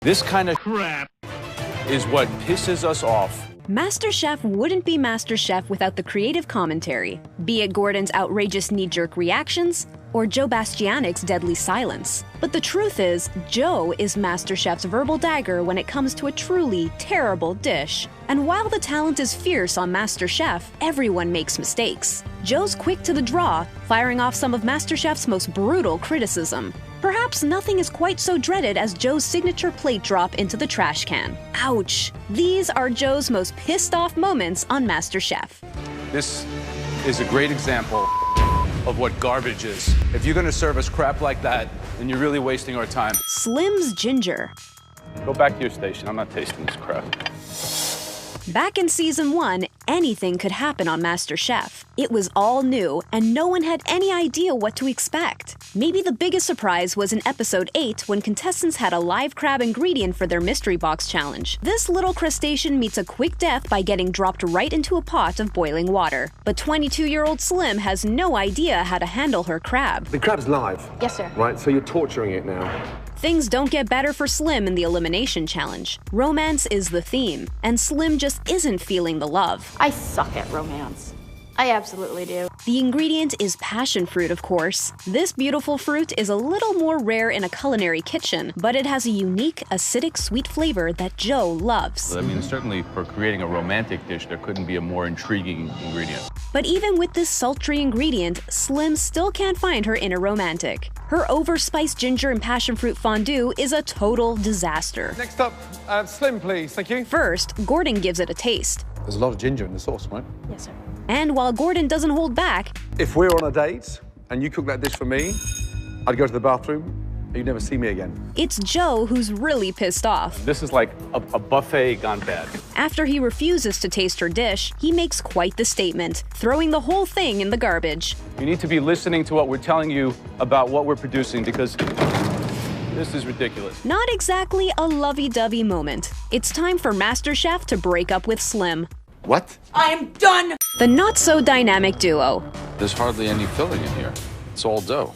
This kind of crap is what pisses us off. Masterchef wouldn't be Masterchef without the creative commentary, be it Gordon's outrageous knee-jerk reactions or Joe Bastianich's deadly silence. But the truth is, Joe is Masterchef's verbal dagger when it comes to a truly terrible dish. And while the talent is fierce on Masterchef, everyone makes mistakes. Joe's quick to the draw, firing off some of Masterchef's most brutal criticism. Perhaps nothing is quite so dreaded as Joe's signature plate drop into the trash can. Ouch! These are Joe's most pissed off moments on Masterchef. This is a great example of what garbage is. If you're gonna serve us crap like that, then you're really wasting our time. Slim's ginger. Go back to your station. I'm not tasting this crap. Back in Season 1, anything could happen on MasterChef. It was all new, and no one had any idea what to expect. Maybe the biggest surprise was in Episode 8 when contestants had a live crab ingredient for their mystery box challenge. This little crustacean meets a quick death by getting dropped right into a pot of boiling water. But 22-year-old Slim has no idea how to handle her crab. The crab's live. Yes, sir. Right, so you're torturing it now. Things don't get better for Slim in the elimination challenge. Romance is the theme, and Slim just isn't feeling the love. I suck at romance. I absolutely do. The ingredient is passion fruit, of course. This beautiful fruit is a little more rare in a culinary kitchen, but it has a unique, acidic, sweet flavor that Joe loves. I mean, certainly for creating a romantic dish, there couldn't be a more intriguing ingredient. But even with this sultry ingredient, Slim still can't find her inner romantic. Her overspiced ginger and passion fruit fondue is a total disaster. Next up, Slim, please. Thank you. First, Gordon gives it a taste. There's a lot of ginger in the sauce, right? Yes, sir. And while Gordon doesn't hold back, If we're on a date and you cook that dish for me, I'd go to the bathroom and you'd never see me again. it's Joe who's really pissed off. This is like a buffet gone bad. After he refuses to taste her dish, he makes quite the statement, throwing the whole thing in the garbage. You need to be listening to what we're telling you about what we're producing because this is ridiculous. Not exactly a lovey-dovey moment. It's time for MasterChef to break up with Slim. What? I am done! The not-so-dynamic duo. There's hardly any filling in here. It's all dough.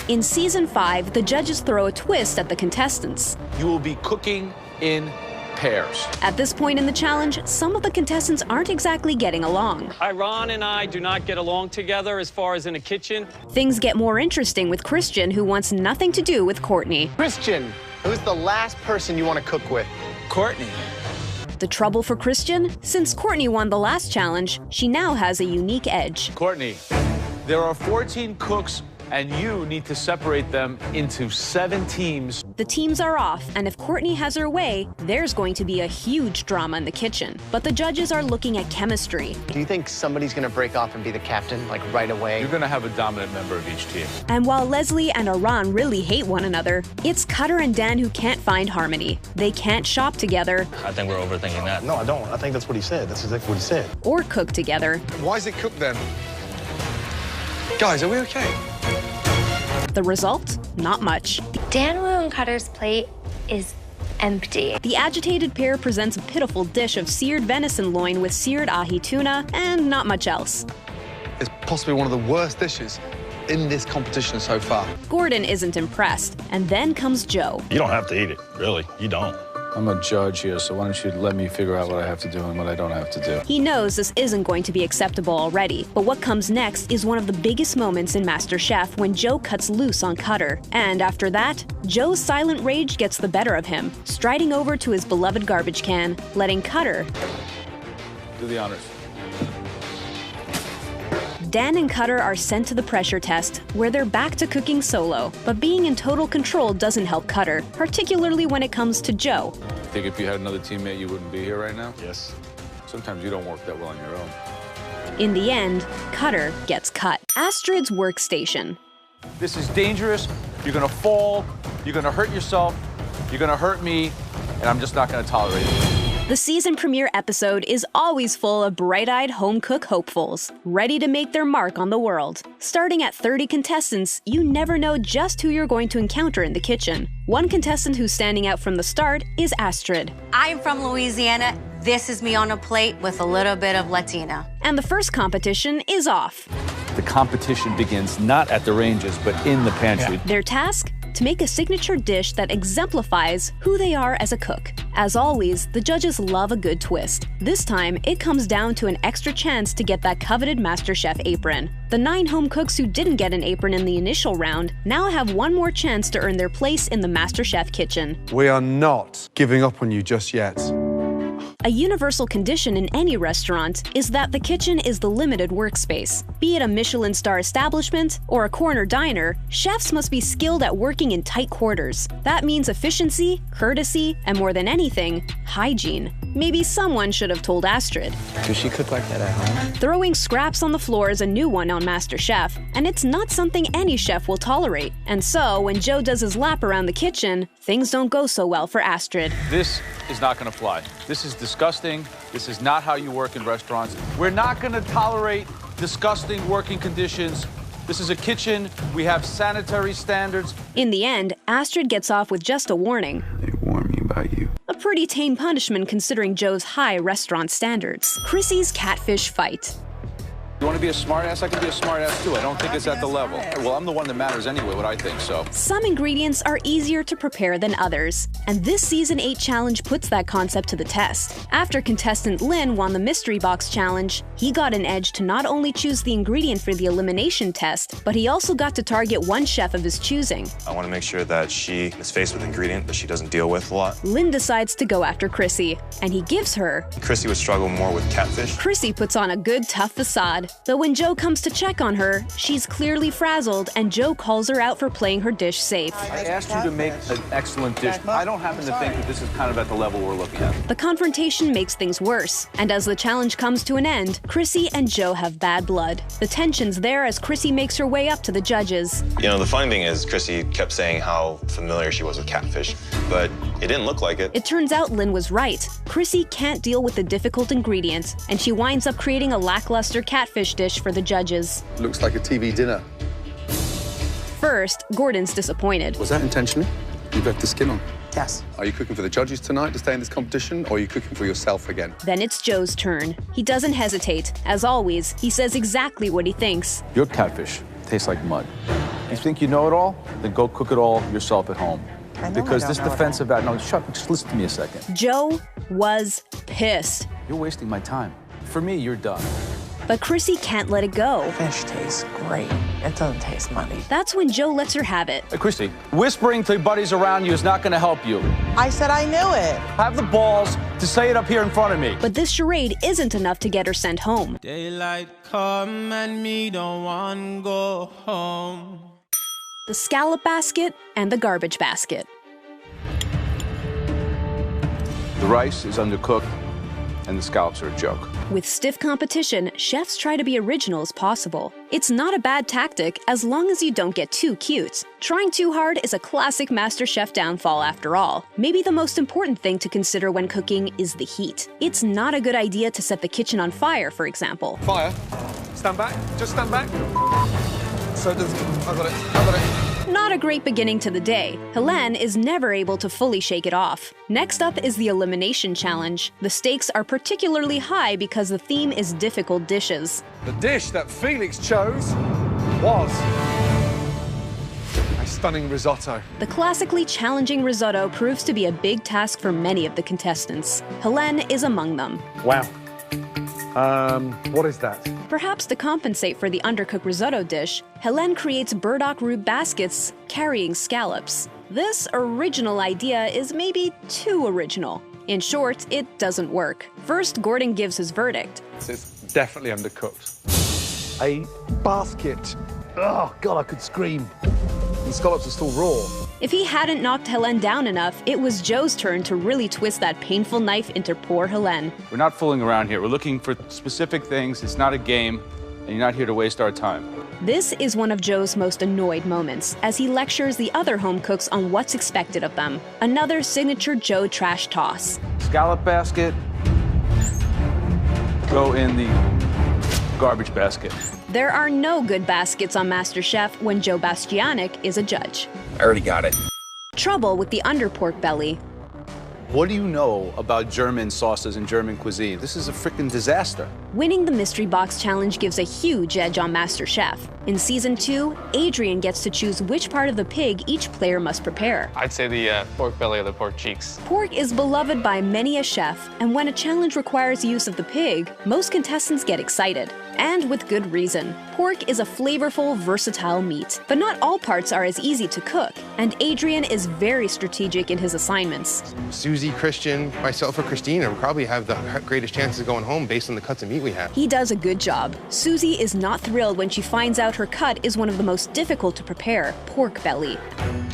In Season 5, the judges throw a twist at the contestants. You will be cooking in pairs. At this point in the challenge, some of the contestants aren't exactly getting along. Ron and I do not get along together as far as in a kitchen. Things get more interesting with Christian, who wants nothing to do with Courtney. Christian, who's the last person you want to cook with? Courtney. The trouble for Christian? Since Courtney won the last challenge, she now has a unique edge. Courtney, there are 14 cooks and you need to separate them into 7 teams. The teams are off, and if Courtney has her way, there's going to be a huge drama in the kitchen. But the judges are looking at chemistry. Do you think somebody's going to break off and be the captain, like right away? You're gonna have a dominant member of each team. And while Leslie and Aran really hate one another, it's Cutter and Dan who can't find harmony. They can't shop together I think we're overthinking that. No, I don't. I think that's what he said. That's exactly what he said. or cook together. Why is it cooked then? Guys, are we okay? The result? Not much. Dan Wu and Cutter's plate is empty. The agitated pair presents a pitiful dish of seared venison loin with seared ahi tuna and not much else. It's possibly one of the worst dishes in this competition so far. Gordon isn't impressed, and then comes Joe. You don't have to eat it, really. You don't. I'm a judge here, so why don't you let me figure out what I have to do and what I don't have to do. He knows this isn't going to be acceptable already, but what comes next is one of the biggest moments in MasterChef when Joe cuts loose on Cutter. And after that, Joe's silent rage gets the better of him, striding over to his beloved garbage can, letting Cutter. Do the honors. Dan and Cutter are sent to the pressure test, where they're back to cooking solo. But being in total control doesn't help Cutter, particularly when it comes to Joe. Think if you had another teammate, you wouldn't be here right now? Yes. Sometimes you don't work that well on your own. In the end, Cutter gets cut. Astrid's workstation. This is dangerous. You're gonna fall. You're gonna hurt yourself. You're gonna hurt me. And I'm just not gonna tolerate it. The season premiere episode is always full of bright-eyed home cook hopefuls, ready to make their mark on the world. Starting at 30 contestants, you never know just who you're going to encounter in the kitchen. One contestant who's standing out from the start is Astrid. I'm from Louisiana. This is me on a plate with a little bit of Latina. And the first competition is off. The competition begins not at the ranges, but in the pantry. Their task? to make a signature dish that exemplifies who they are as a cook. As always, the judges love a good twist. This time, it comes down to an extra chance to get that coveted MasterChef apron. The 9 home cooks who didn't get an apron in the initial round now have one more chance to earn their place in the MasterChef kitchen. We are not giving up on you just yet. A universal condition in any restaurant is that the kitchen is the limited workspace. Be it a Michelin star establishment or a corner diner, chefs must be skilled at working in tight quarters. That means efficiency, courtesy, and more than anything, hygiene. Maybe someone should have told Astrid. Does she cook like that at home? Throwing scraps on the floor is a new one on MasterChef, and it's not something any chef will tolerate. And so, when Joe does his lap around the kitchen, things don't go so well for Astrid. This is not going to fly. This is disgusting. This is not how you work in restaurants. We're not going to tolerate disgusting working conditions. This is a kitchen. We have sanitary standards. In the end, Astrid gets off with just a warning. They warn me about you. A pretty tame punishment considering Joe's high restaurant standards. Chrissy's catfish fight. You want to be a smartass? I can be a smartass too. I don't think it's at the level. Well, I'm the one that matters anyway, what I think, so. Some ingredients are easier to prepare than others, and this Season 8 challenge puts that concept to the test. After contestant Lynn won the Mystery Box Challenge, he got an edge to not only choose the ingredient for the elimination test, but he also got to target one chef of his choosing. I want to make sure that she is faced with an ingredient that she doesn't deal with a lot. Lynn decides to go after Chrissy, and he gives her... Chrissy would struggle more with catfish. Chrissy puts on a good, tough facade. Though when Joe comes to check on her, she's clearly frazzled, and Joe calls her out for playing her dish safe. I asked you to make an excellent dish. I don't happen to think that this is kind of at the level we're looking at. The confrontation makes things worse, and as the challenge comes to an end, Chrissy and Joe have bad blood. The tension's there as Chrissy makes her way up to the judges. You know, the funny thing is Chrissy kept saying how familiar she was with catfish, but it didn't look like it. It turns out Lynn was right. Chrissy can't deal with the difficult ingredient, and she winds up creating a lackluster catfish dish for the judges. Looks like a TV dinner. First, Gordon's disappointed. Was that intentional? You've left the skin on. Yes. Are you cooking for the judges tonight to stay in this competition, or are you cooking for yourself again? Then it's Joe's turn. He doesn't hesitate. As always, he says exactly what he thinks. Your catfish tastes like mud. You think you know it all? Then go cook it all yourself at home. Because this defensive no, just listen to me a second. Joe was pissed. You're wasting my time. For me, you're done. But Chrissy can't let it go. Fish tastes great. It doesn't taste muddy. That's when Joe lets her have it. Hey, Christy, whispering to buddies around you is not going to help you. I said I knew it. Have the balls to say it up here in front of me. But this charade isn't enough to get her sent home. Daylight come and me don't want to go home. The scallop basket and the garbage basket. The rice is undercooked, and the scallops are a joke. With stiff competition, chefs try to be original as possible. It's not a bad tactic as long as you don't get too cute. Trying too hard is a classic MasterChef downfall after all. Maybe the most important thing to consider when cooking is the heat. It's not a good idea to set the kitchen on fire, for example. Fire. Stand back. Just stand back. So I got it. Not a great beginning to the day. Helene is never able to fully shake it off. Next up is the elimination challenge. The stakes are particularly high because the theme is difficult dishes. The dish that Felix chose was a stunning risotto. The classically challenging risotto proves to be a big task for many of the contestants. Helene is among them. Wow. What is that? Perhaps to compensate for the undercooked risotto dish, Helene creates burdock root baskets carrying scallops. This original idea is maybe too original. In short, it doesn't work. First, Gordon gives his verdict. It's definitely undercooked. A basket. Oh, God, I could scream. The scallops are still raw. If he hadn't knocked Helene down enough, it was Joe's turn to really twist that painful knife into poor Helene. We're not fooling around here. We're looking for specific things. It's not a game, and you're not here to waste our time. This is one of Joe's most annoyed moments, as he lectures the other home cooks on what's expected of them. Another signature Joe trash toss. Scallop basket. Go in the garbage basket. There are no good baskets on MasterChef when Joe Bastianich is a judge. I already got it. Trouble with the underpork belly. What do you know about German sauces and German cuisine? This is a freaking disaster. Winning the Mystery Box Challenge gives a huge edge on MasterChef. In Season 2, Adrian gets to choose which part of the pig each player must prepare. I'd say the pork belly or the pork cheeks. Pork is beloved by many a chef, and when a challenge requires use of the pig, most contestants get excited. And with good reason. Pork is a flavorful, versatile meat, but not all parts are as easy to cook, and Adrian is very strategic in his assignments. Susie, Christian, myself, or Christina will probably have the greatest chances of going home based on the cuts of meat we have. He does a good job. Susie is not thrilled when she finds out her cut is one of the most difficult to prepare, pork belly.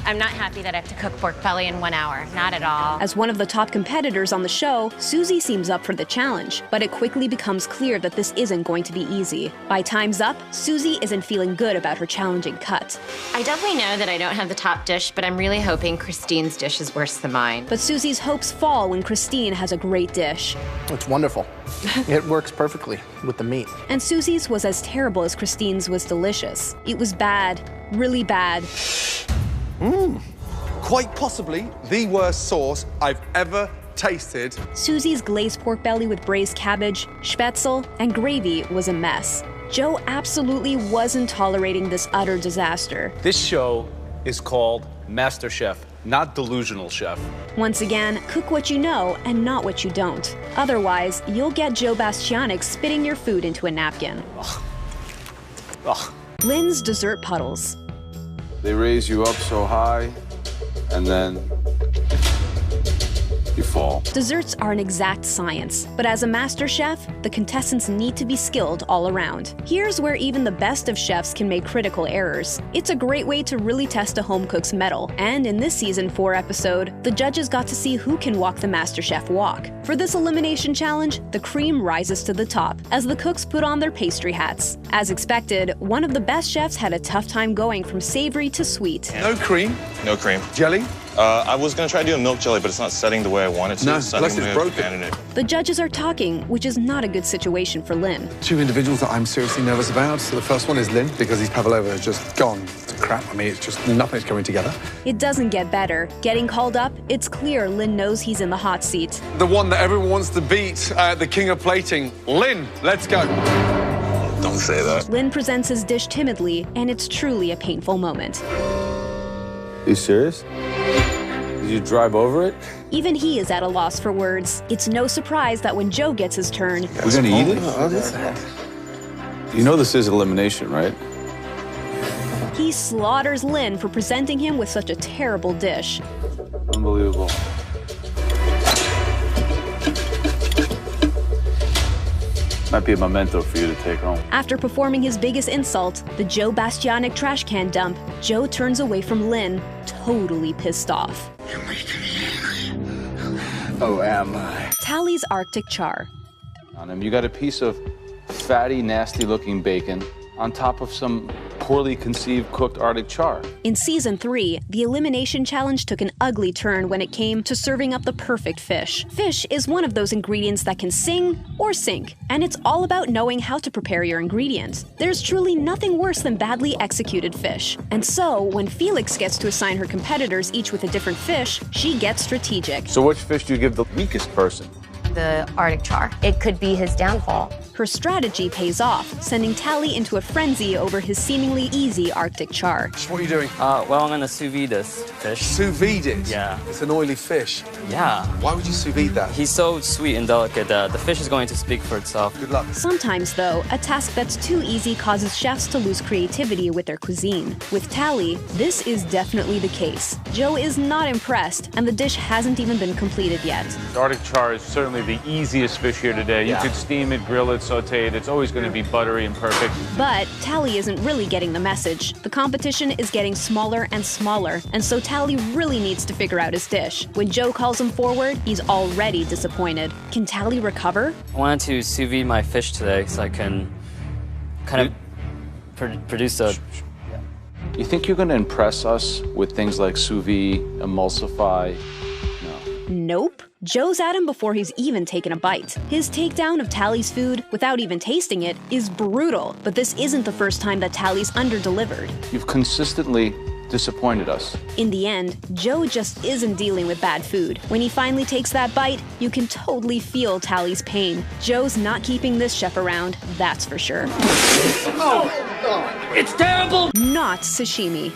I'm not happy that I have to cook pork belly in 1 hour. Not at all. As one of the top competitors on the show, Susie seems up for the challenge, but it quickly becomes clear that this isn't going to be easy. By time's up, Susie isn't feeling good about her challenging cut. I definitely know that I don't have the top dish, but I'm really hoping Christine's dish is worse than mine. But Susie's hopes fall when Christine has a great dish. It's wonderful. It works perfectly with the meat. And Susie's was as terrible as Christine's was delicious. It was bad, really bad. Quite possibly the worst sauce I've ever tasted. Susie's glazed pork belly with braised cabbage, spätzle, and gravy was a mess. Joe absolutely wasn't tolerating this utter disaster. This show is called Masterchef, not Delusional Chef. Once again, cook what you know and not what you don't. Otherwise, you'll get Joe Bastianich spitting your food into a napkin. Ugh. Lynn's dessert puddles. They raise you up so high, and then you fall. Desserts are an exact science, but as a master chef, the contestants need to be skilled all around. Here's where even the best of chefs can make critical errors. It's a great way to really test a home cook's mettle, and in this Season 4 episode, the judges got to see who can walk the MasterChef walk. For this elimination challenge, the cream rises to the top as the cooks put on their pastry hats. As expected, one of the best chefs had a tough time going from savory to sweet. No cream. No cream. Jelly. I was gonna try to do a milk jelly, but it's not setting the way I want it to. No, it's setting unless the way it's I broken. abandoned it. The judges are talking, which is not a good situation for Lynn. Two individuals that I'm seriously nervous about. So the first one is Lynn, because his pavlova has just gone to crap. I mean, it's just nothing's coming together. It doesn't get better. Getting called up, it's clear Lynn knows he's in the hot seat. The one that everyone wants to beat, the king of plating. Lynn, let's go. Don't say that. Lynn presents his dish timidly, and it's truly a painful moment. Are you serious? Did you drive over it? Even he is at a loss for words. It's no surprise that when Joe gets his turn, We're gonna eat it? You know this is elimination, right? he slaughters Lynn for presenting him with such a terrible dish. Unbelievable. Might be a memento for you to take home. After performing his biggest insult, the Joe Bastianich trash can dump, Joe turns away from Lynn, totally pissed off. You're making me angry. Oh, am I? Tally's Arctic char. On him, you got a piece of fatty, nasty-looking bacon on top of some poorly conceived cooked Arctic char. In Season 3, the elimination challenge took an ugly turn when it came to serving up the perfect fish. Fish is one of those ingredients that can sing or sink, and it's all about knowing how to prepare your ingredients. There's truly nothing worse than badly executed fish. And so, when Felix gets to assign her competitors each with a different fish, she gets strategic. So which fish do you give the weakest person? The Arctic char. It could be his downfall. Her strategy pays off, sending Tally into a frenzy over his seemingly easy Arctic char. What are you doing? Well, I'm gonna sous vide this fish. Sous vide it? Yeah. It's an oily fish. Yeah. Why would you sous vide that? He's so sweet and delicate. The fish is going to speak for itself. Good luck. Sometimes, though, a task that's too easy causes chefs to lose creativity with their cuisine. With Tally, this is definitely the case. Joe is not impressed, and the dish hasn't even been completed yet. Arctic char is certainly the easiest fish here today. You could steam it, grill it, saute it. It's always going to be buttery and perfect. But Tally isn't really getting the message. The competition is getting smaller and smaller, and so Tally really needs to figure out his dish. When Joe calls him forward, he's already disappointed. Can Tally recover? I wanted to sous vide my fish today so I can kind of produce a... You think you're going to impress us with things like sous vide, emulsify? Nope. Joe's at him before he's even taken a bite. His takedown of Tally's food, without even tasting it, is brutal. But this isn't the first time that Tally's underdelivered. You've consistently disappointed us. In the end, Joe just isn't dealing with bad food. When he finally takes that bite, you can totally feel Tally's pain. Joe's not keeping this chef around, that's for sure. It's terrible! Not sashimi.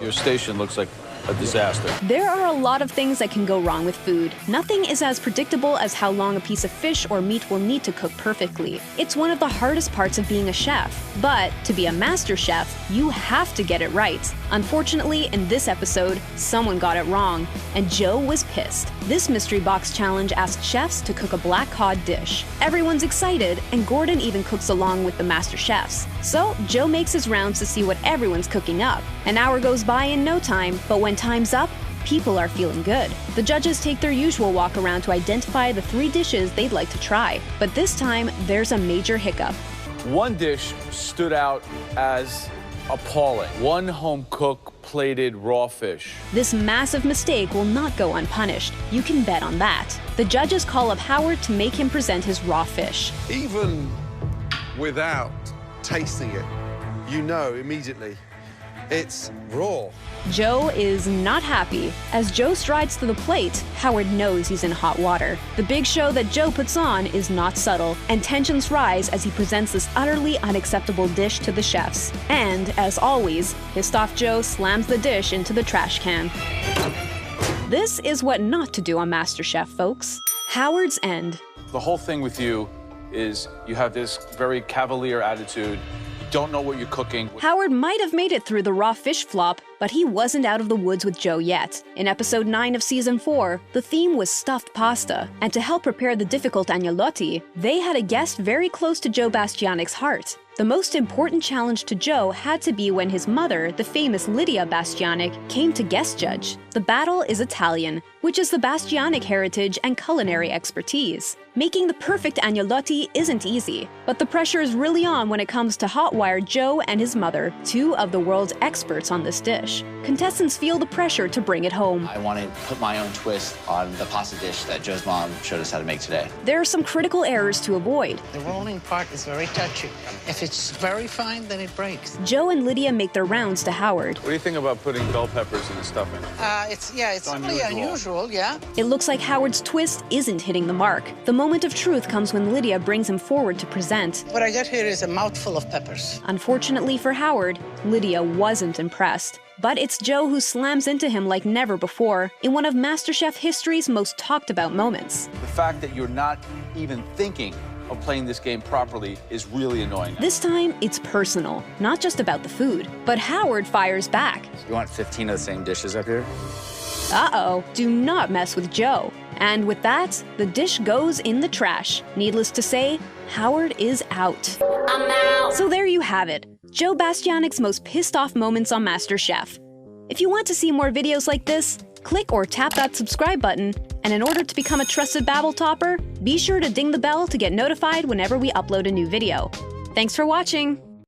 Your station looks like a disaster. There are a lot of things that can go wrong with food. Nothing is as predictable as how long a piece of fish or meat will need to cook perfectly. It's one of the hardest parts of being a chef. But to be a master chef, you have to get it right. Unfortunately, in this episode, someone got it wrong, and Joe was pissed. This mystery box challenge asked chefs to cook a black cod dish. Everyone's excited, and Gordon even cooks along with the master chefs. So Joe makes his rounds to see what everyone's cooking up. An hour goes by in no time, but when time's up, people are feeling good. The judges take their usual walk around to identify the 3 dishes they'd like to try. But this time, there's a major hiccup. One dish stood out as appalling. One home cook plated raw fish. This massive mistake will not go unpunished. You can bet on that. The judges call up Howard to make him present his raw fish. Even without tasting it, you know immediately it's raw. Joe is not happy. As Joe strides to the plate, Howard knows he's in hot water. The big show that Joe puts on is not subtle, and tensions rise as he presents this utterly unacceptable dish to the chefs. And, as always, pissed off Joe slams the dish into the trash can. This is what not to do on MasterChef, folks. Howard's End. The whole thing with you is you have this very cavalier attitude. Don't know what you're cooking. Howard might have made it through the raw fish flop, but he wasn't out of the woods with Joe yet. In episode 9 of season 4, the theme was stuffed pasta, and to help prepare the difficult agnolotti, they had a guest very close to Joe Bastianich's heart. The most important challenge to Joe had to be when his mother, the famous Lydia Bastianich, came to guest judge. The battle is Italian, which is the Bastianich heritage and culinary expertise. Making the perfect agnolotti isn't easy, but the pressure is really on when it comes to hot-wired Joe and his mother, 2 of the world's experts on this dish. Contestants feel the pressure to bring it home. I want to put my own twist on the pasta dish that Joe's mom showed us how to make today. There are some critical errors to avoid. The rolling part is very touchy. If it's very fine, then it breaks. Joe and Lydia make their rounds to Howard. What do you think about putting bell peppers in the stuffing? It's really unusual, yeah. It looks like Howard's twist isn't hitting the mark. The moment of truth comes when Lydia brings him forward to present. What I got here is a mouthful of peppers. Unfortunately for Howard, Lydia wasn't impressed. But it's Joe who slams into him like never before, in one of MasterChef history's most talked about moments. The fact that you're not even thinking of playing this game properly is really annoying. This time, it's personal, not just about the food. But Howard fires back. You want 15 of the same dishes up here? Uh-oh, do not mess with Joe. And with that, the dish goes in the trash. Needless to say, Howard is out. I'm out. So there you have it, Joe Bastianich's most pissed off moments on MasterChef. If you want to see more videos like this, click or tap that subscribe button, and in order to become a trusted Babble Topper, be sure to ding the bell to get notified whenever we upload a new video. Thanks for watching!